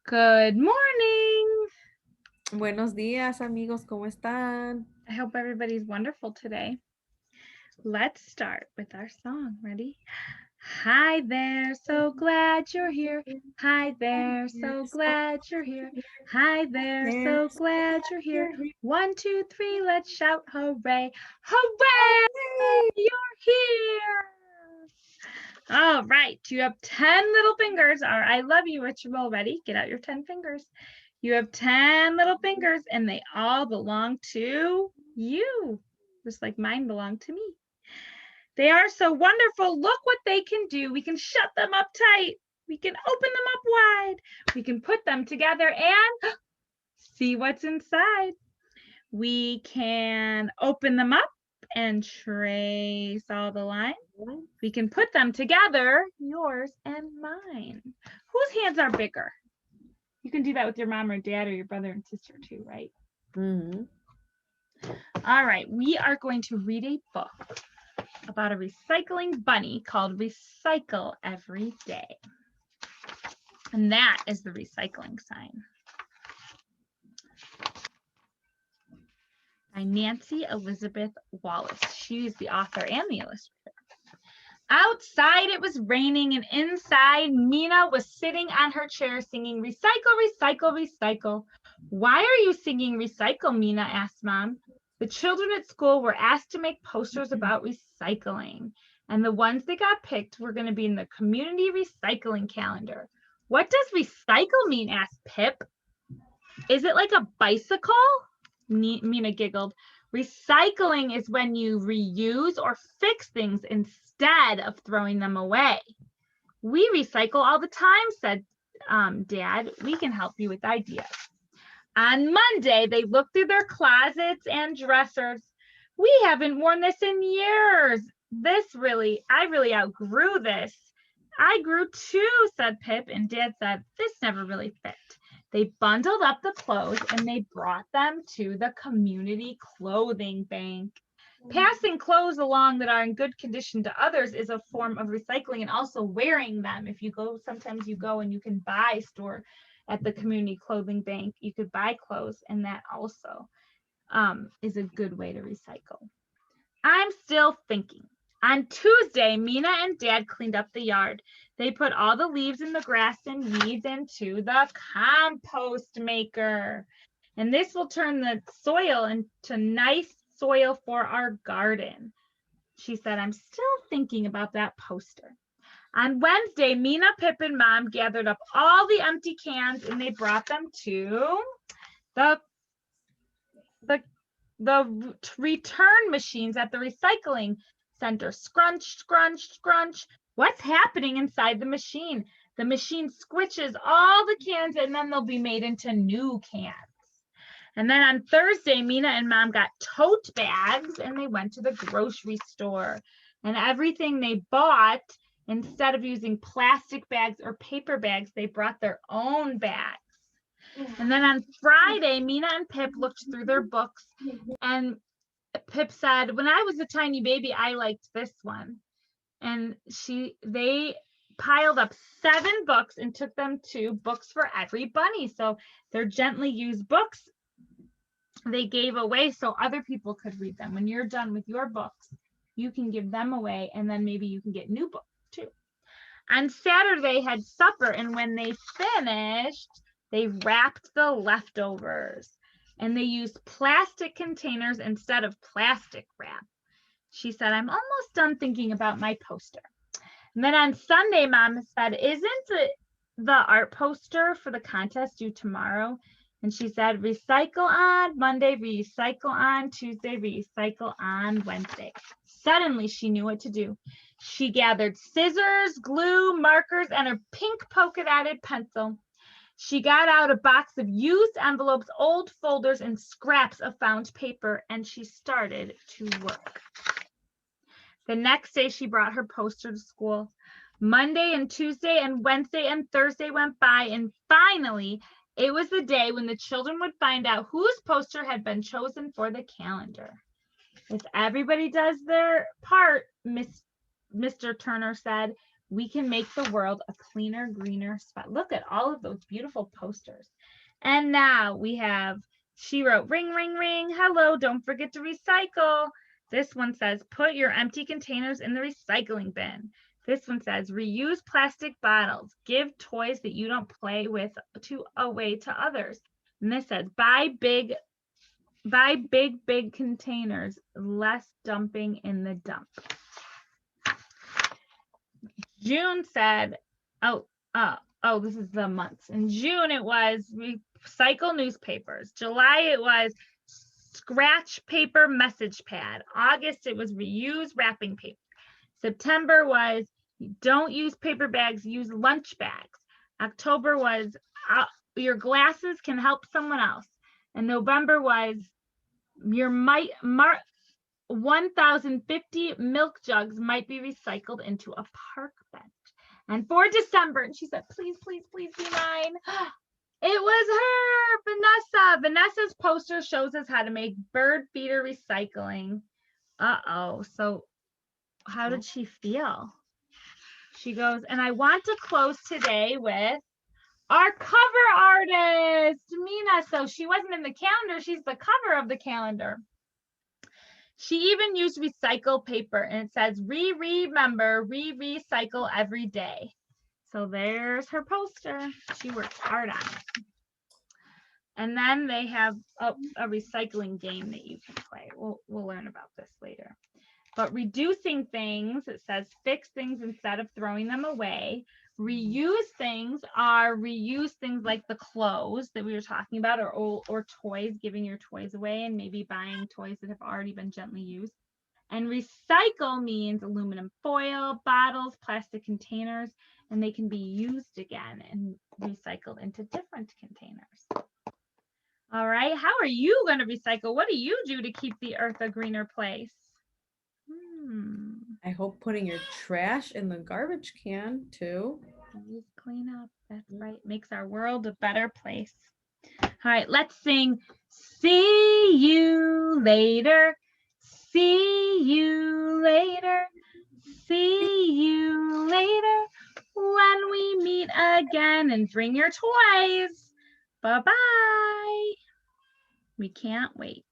Good morning. Buenos días, amigos, ¿cómo están? I hope everybody's wonderful today. Let's start with our song. Ready? Hi there, so glad you're here. Hi there, so glad you're here. Hi there, so glad you're here. 1, 2, 3, let's shout hooray. Hooray! You're here. All right, you have 10 little fingers. Our I love you ritual. Ready? Get out your 10 fingers. You have 10 little fingers and they all belong to you, just like mine belong to me. They are so wonderful. Look what they can do. We can shut them up tight. We can open them up wide. We can put them together and see what's inside. We can open them up and trace all the lines. We can put them together, yours and mine. Whose hands are bigger? You can do that with your mom or dad or your brother and sister too, right? Mm-hmm. All right, we are going to read a book about a recycling bunny called Recycle Every Day. And that is the recycling sign. By Nancy Elizabeth Wallace. She's the author and the illustrator. Outside it was raining and inside Mina was sitting on her chair singing recycle, recycle, recycle. Why are you singing recycle, Mina asked Mom. The children at school were asked to make posters about recycling, and the ones that got picked were going to be in the community recycling calendar. What does recycle mean? Asked Pip. Is it like a bicycle? Mina giggled. Recycling is when you reuse or fix things instead of throwing them away. We recycle all the time, said Dad. We can help you with ideas. On Monday, they looked through their closets and dressers. We haven't worn this in years. I really outgrew this. I grew too, said Pip, and Dad said, this never really fit. They bundled up the clothes and they brought them to the community clothing bank. Passing clothes along that are in good condition to others is a form of recycling, and also wearing them. If you go, sometimes you go and you can buy store at the community clothing bank, you could buy clothes, and that also is a good way to recycle. I'm still thinking. On Tuesday, Mina and Dad cleaned up the yard. They put all the leaves and the grass and weeds into the compost maker. And this will turn the soil into nice soil for our garden. She said, I'm still thinking about that poster. On Wednesday, Mina, Pip, and Mom gathered up all the empty cans and they brought them to the return machines at the recycling center. Scrunch, scrunch, scrunch. What's happening inside the machine? The machine squishes all the cans and then they'll be made into new cans. And then on Thursday, Mina and Mom got tote bags and they went to the grocery store. And everything they bought, instead of using plastic bags or paper bags, they brought their own bags. And then on Friday, Mina and Pip looked through their books, and Pip said, when I was a tiny baby, I liked this one. And they piled up 7 books and took them to Books for Every Bunny. So they're gently used books they gave away so other people could read them. When you're done with your books, you can give them away, and then maybe you can get new books too. On Saturday, they had supper, and when they finished, they wrapped the leftovers, and they used plastic containers instead of plastic wrap. She said, I'm almost done thinking about my poster. And then on Sunday, Mom said, isn't the art poster for the contest due tomorrow? And she said, recycle on Monday, recycle on Tuesday, recycle on Wednesday. Suddenly, she knew what to do. She gathered scissors, glue, markers, and a pink polka-dotted pencil. She got out a box of used envelopes, old folders, and scraps of found paper, and she started to work. The next day, she brought her poster to school. Monday and Tuesday and Wednesday and Thursday went by, and finally, it was the day when the children would find out whose poster had been chosen for the calendar. If everybody does their part, Mr. Turner said, we can make the world a cleaner, greener spot. Look at all of those beautiful posters. And now we have, she wrote, ring, ring, ring. Hello, don't forget to recycle. This one says, put your empty containers in the recycling bin. This one says, reuse plastic bottles. Give toys that you don't play with away to others. And this says, buy big containers, less dumping in the dump. June said, this is the months. In June, it was recycle newspapers. July, it was scratch paper message pad. August, it was reuse wrapping paper. September was don't use paper bags, use lunch bags. October was your glasses can help someone else. And November was your 1,050 milk jugs might be recycled into a park bench. And for December, and she said, please, please, please be mine. It was her, Vanessa. Vanessa's poster shows us how to make bird feeder recycling. So how did she feel? She goes, and I want to close today with our cover artist, Mina. So she wasn't in the calendar. She's the cover of the calendar. She even used recycled paper, and it says, remember, recycle every day. So there's her poster. She worked hard on it. And then they have a recycling game that you can play. We'll learn about this later. But reducing things, it says fix things instead of throwing them away. Reuse things like the clothes that we were talking about, or toys, giving your toys away and maybe buying toys that have already been gently used. And recycle means aluminum foil, bottles, plastic containers, and they can be used again and recycled into different containers. All right, how are you going to recycle? What do you do to keep the earth a greener place? I hope putting your trash in the garbage can too. Always clean up. That's right. Makes our world a better place. All right, let's sing See You Later. See you later. See you later when we meet again, and bring your toys. Bye-bye. We can't wait.